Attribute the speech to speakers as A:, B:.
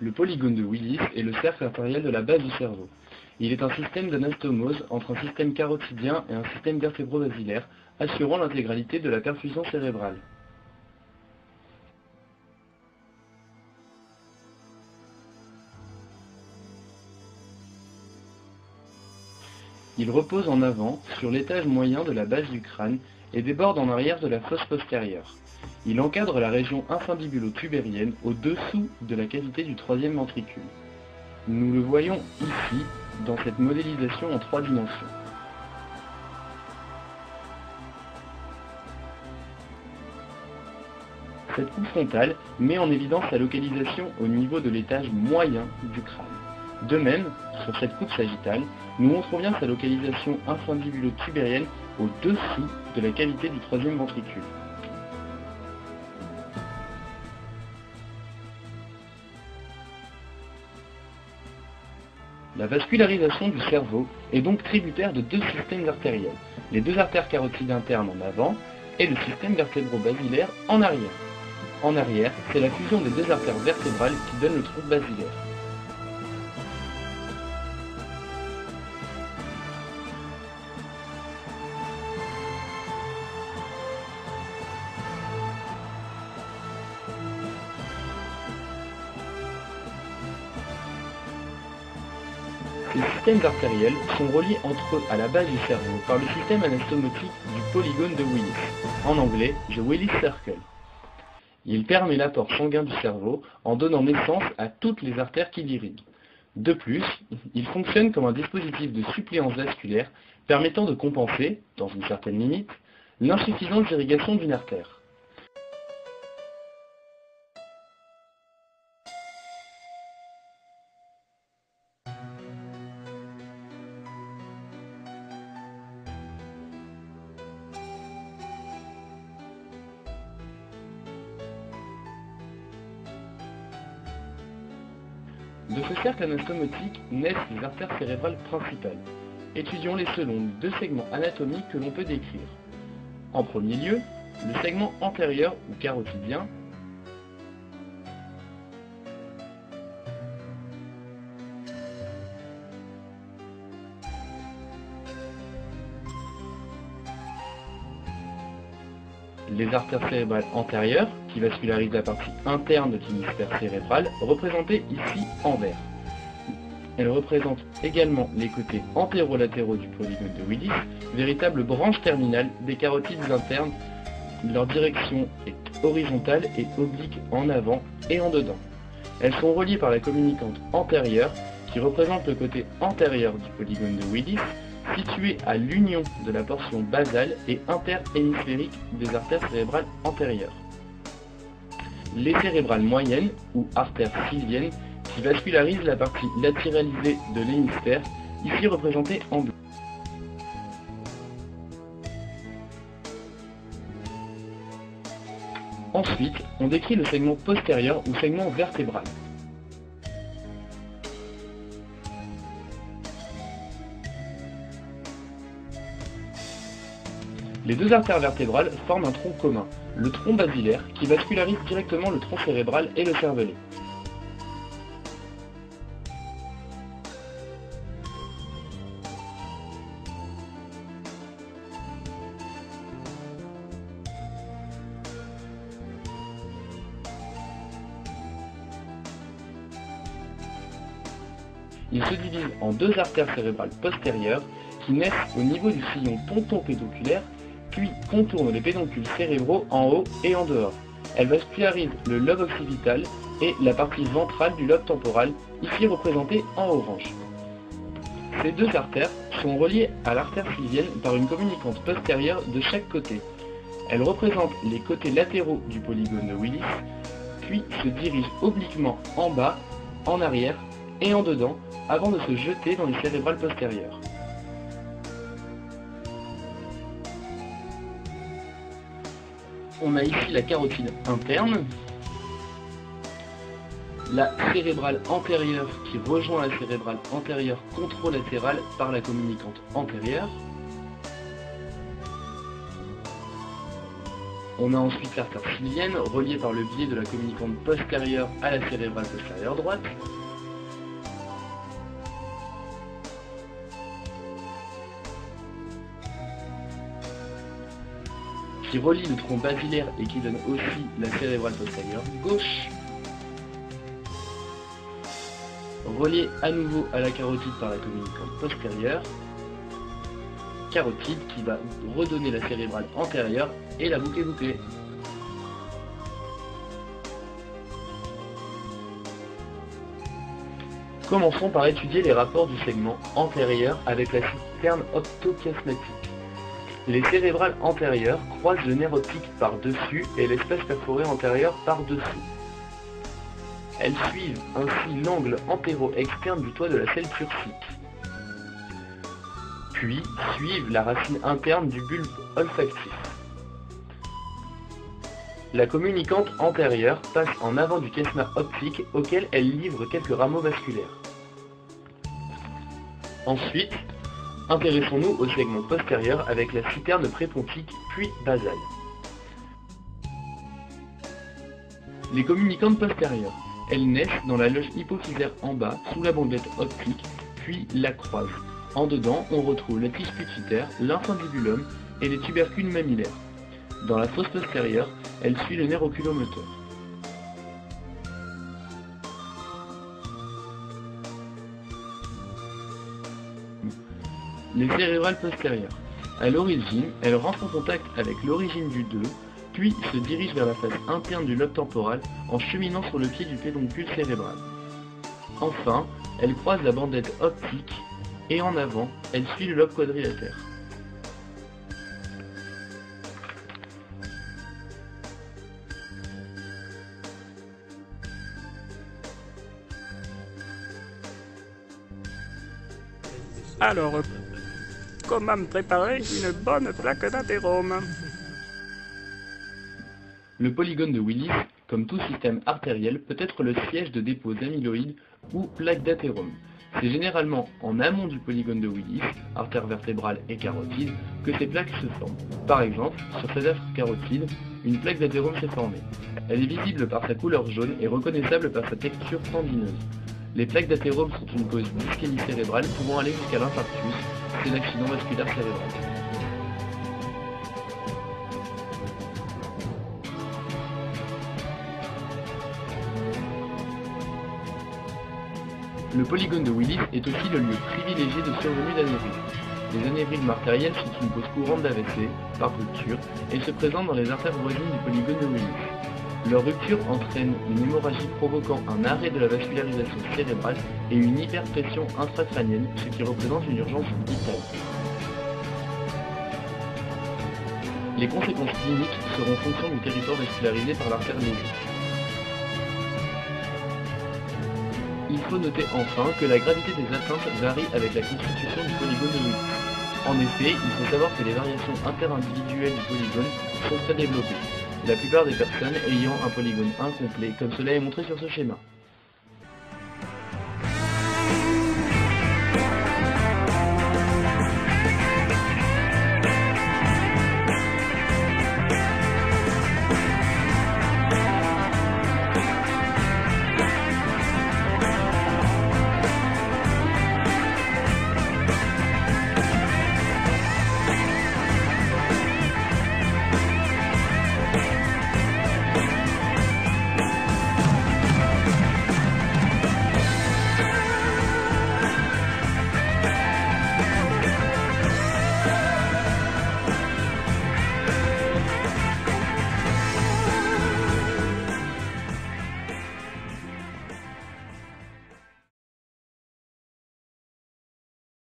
A: Le polygone de Willis est le cercle artériel de la base du cerveau. Il est un système d'anastomose entre un système carotidien et un système vertébro-basilaire, assurant l'intégralité de la perfusion cérébrale. Il repose en avant, sur l'étage moyen de la base du crâne et déborde en arrière de la fosse postérieure. Il encadre la région infundibulo-tubérienne au-dessous de la cavité du troisième ventricule. Nous le voyons ici, dans cette modélisation en 3 dimensions. Cette coupe frontale met en évidence sa localisation au niveau de l'étage moyen du crâne. De même, sur cette coupe sagittale, nous montrons bien sa localisation infundibulo-tubérienne au-dessous de la cavité du troisième ventricule. La vascularisation du cerveau est donc tributaire de 2 systèmes artériels, les 2 artères carotides internes en avant et le système vertébro-basilaire en arrière. En arrière, c'est la fusion des 2 artères vertébrales qui donne le tronc basilaire. Les systèmes artériels sont reliés entre eux à la base du cerveau par le système anastomotique du polygone de Willis, en anglais The Willis Circle. Il permet l'apport sanguin du cerveau en donnant naissance à toutes les artères qui l'irriguent. De plus, il fonctionne comme un dispositif de suppléance vasculaire permettant de compenser, dans une certaine limite, l'insuffisance d'irrigation d'une artère. De ce cercle anastomotique naissent les artères cérébrales principales. Étudions-les selon 2 segments anatomiques que l'on peut décrire. En premier lieu, le segment antérieur ou carotidien, les artères cérébrales antérieures, qui vascularisent la partie interne de l'hémisphère cérébral, représentées ici en vert. Elles représentent également les côtés antérolatéraux du polygone de Willis, véritable branche terminale des carotides internes. Leur direction est horizontale et oblique en avant et en dedans. Elles sont reliées par la communicante antérieure, qui représente le côté antérieur du polygone de Willis, situé à l'union de la portion basale et interhémisphérique des artères cérébrales antérieures. Les cérébrales moyennes, ou artères sylviennes, qui vascularisent la partie latéralisée de l'hémisphère, ici représentée en bleu. Ensuite, on décrit le segment postérieur ou segment vertébral. Les 2 artères vertébrales forment un tronc commun, le tronc basilaire, qui vascularise directement le tronc cérébral et le cervelet. Il se divise en 2 artères cérébrales postérieures qui naissent au niveau du sillon ponton-pédoculaire, puis contournent les pédoncules cérébraux en haut et en dehors. Elles vascularisent le lobe occipital et la partie ventrale du lobe temporal, ici représentée en orange. Ces 2 artères sont reliées à l'artère sylvienne par une communicante postérieure de chaque côté. Elles représentent les côtés latéraux du polygone de Willis, puis se dirigent obliquement en bas, en arrière et en dedans, avant de se jeter dans les cérébrales postérieures. On a ici la carotide interne, la cérébrale antérieure qui rejoint la cérébrale antérieure contralatérale par la communicante antérieure, On a ensuite l'artère sylvienne, reliée par le biais de la communicante postérieure à la cérébrale postérieure droite. Qui relie le tronc basilaire et qui donne aussi la cérébrale postérieure gauche. Relié à nouveau à la carotide par la communicante postérieure. Carotide qui va redonner la cérébrale antérieure et la boucle est bouclée. Commençons par étudier les rapports du segment antérieur avec la citerne optochiasmatique. Les cérébrales antérieures croisent le nerf optique par-dessus et l'espace perforé antérieur par-dessous. Elles suivent ainsi l'angle antéro-externe du toit de la selle turcique. Puis suivent la racine interne du bulbe olfactif. La communicante antérieure passe en avant du chiasma optique auquel elle livre quelques rameaux vasculaires. Ensuite, intéressons-nous au segment postérieur avec la citerne prépontique puis basale. Les communicantes postérieures, elles naissent dans la loge hypophysaire en bas, sous la bandelette optique, puis la croisent. En dedans, on retrouve la tige pituitaire, l'infundibulum et les tubercules mammillaires. Dans la fosse postérieure, elle suit le nerf oculomoteur. Les cérébrales postérieures. À l'origine, elles rentrent en contact avec l'origine du 2, puis se dirigent vers la face interne du lobe temporal en cheminant sur le pied du pédoncule cérébral. Enfin, elles croisent la bandelette optique et en avant, elles suivent le lobe quadrilatère.
B: Alors, comment me préparer une bonne plaque d'athérome?
A: Le polygone de Willis, comme tout système artériel, peut être le siège de dépôt d'amyloïdes ou plaques d'athérome. C'est généralement en amont du polygone de Willis, artère vertébrale et carotide, que ces plaques se forment. Par exemple, sur cette artère carotide, une plaque d'athérome s'est formée. Elle est visible par sa couleur jaune et reconnaissable par sa texture tendineuse. Les plaques d'athérome sont une cause d'ischémie cérébrale pouvant aller jusqu'à l'infarctus, c'est l'accident vasculaire cérébral. Le polygone de Willis est aussi le lieu privilégié de survenue d'anévrismes. Les anévrismes artériels sont une cause courante d'AVC, par rupture, et se présentent dans les artères voisines du polygone de Willis. Leur rupture entraîne une hémorragie provoquant un arrêt de la vascularisation cérébrale et une hyperpression intracrânienne, ce qui représente une urgence vitale. Les conséquences cliniques seront fonction du territoire vascularisé par l'artère lésée. Il faut noter enfin que la gravité des atteintes varie avec la constitution du polygone de Willis. En effet, il faut savoir que les variations interindividuelles du polygone sont très développées, la plupart des personnes ayant un polygone incomplet, comme cela est montré sur ce schéma.